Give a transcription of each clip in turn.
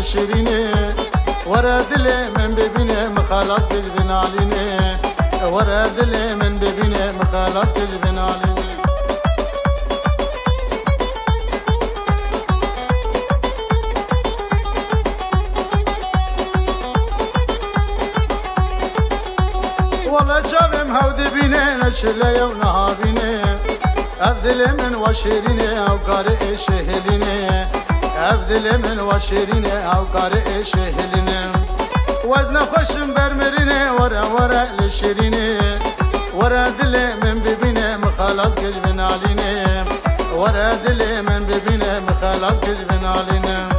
لشيريني ورا دلي من ببيني مخلاص قلبي ناليني ورا دلي من ببيني مخلاص قلبي ناليني والله جابم هودي بيني نشلي ونهابيني أبدل من وشيريني أو قارئ شهليني أبدل من وشيريني أو قارئ شهليني وزن خوشم برمريني ورا لشيريني ورا دلي من ببيني مخلاص قلبي ناليني ورا دلي من ببيني مخلاص قلبي ناليني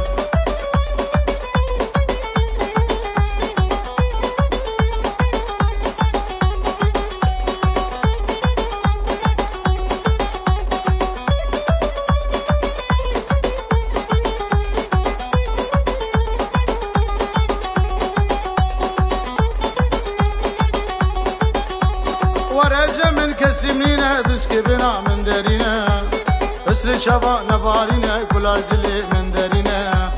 ورجع من كسمينا بسكي بنا من دارينا حسر شبا نبارينا كل دلي من دارينا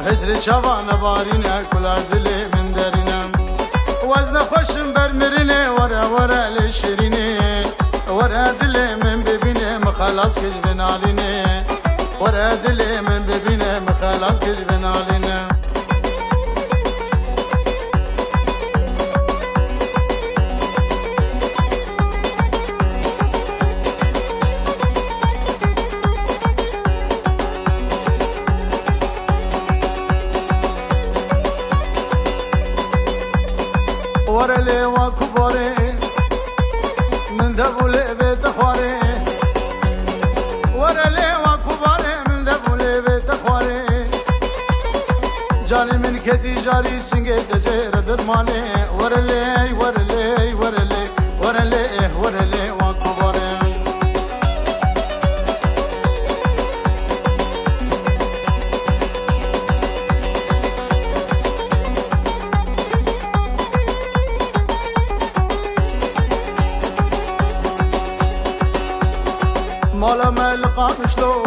حسر شبا نبارينا كل دلي من دارينا وزن خوشم برمريني ورا لشيريني ورا دلي من ببيني مخلاص قلبي ناليني ورا دلي من ببيني مخلاص قلبي ناليني ورلي وكبري من دبولي بيت خواري ورلي وكبري من دبولي بيت خواري جاني من كتي جاري سنجي تجير درماني ورلي ورلي ورلي ورلي ورلي وكبري مالا ملقا مشلو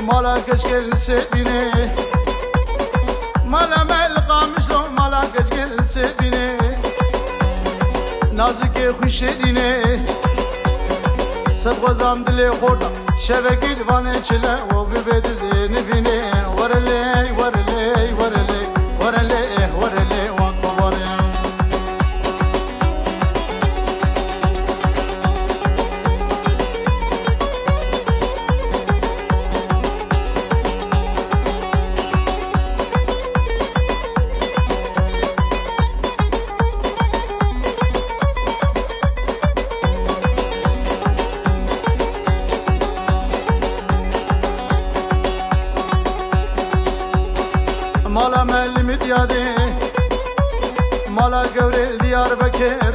مالا كشكل سيديني مالا ملقا مشلو مالا كشكل سيديني نازك خوشيديني صدق وزام دلي خوردا شبكي دفاني چلا وببيد زيني بيني ورلي ورلي ورلي ورلي ورلي وكبري مالا ملي مديادي مالا قوري ديار بكير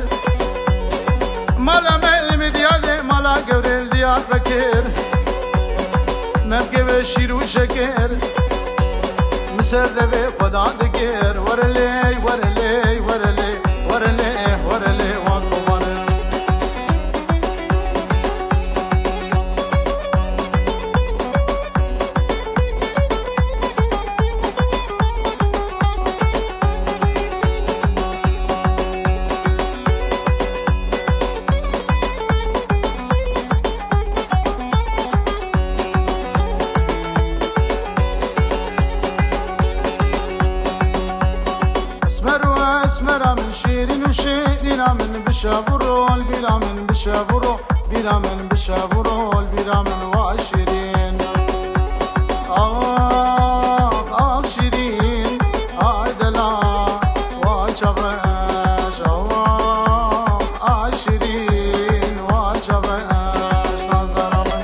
مالا ملي مديادي مالا قوري ديار بكير مبكي بشير وشكير مسدبي خدا دكير ورلي ورلي ورلي ورلي ورلي وكبري اسمر من شيرين وشيرين من بشافرو البيرا من بشافرو بيرا من بشافرو البيرا من واشيرين شيرين دلا وشغش شيرين وشغش نظر من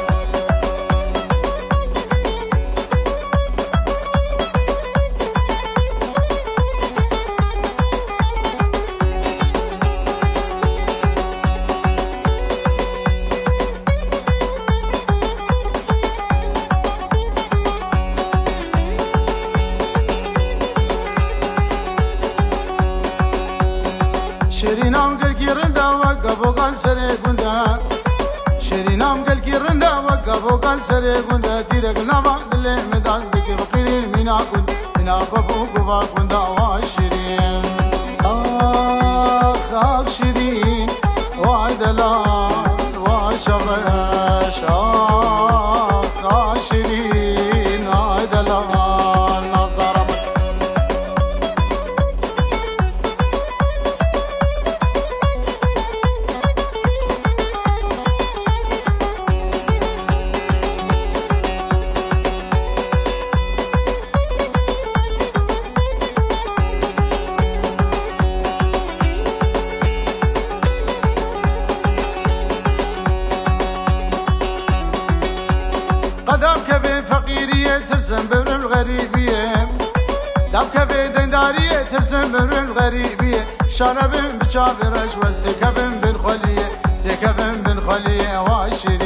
شيرينام قل كيرندا وقفو قال سري قندا شيرينام قل كيرندا وقفو قال سري قندا تيرك نبا دلي مداز دكي بقيرين مينا قند اینا ببو گوا کندا وای شیرین آخ آخ شیرین وای دلال وای شبش آخ آخ شیرین وای دلال ناز دارم قدم كبي فقيرية ترسم بر الغريبية دم كبي دندارية ترسم بر الغريبية شنبن بشابرش وستكبن بالخلية تكبن بالخلية واشي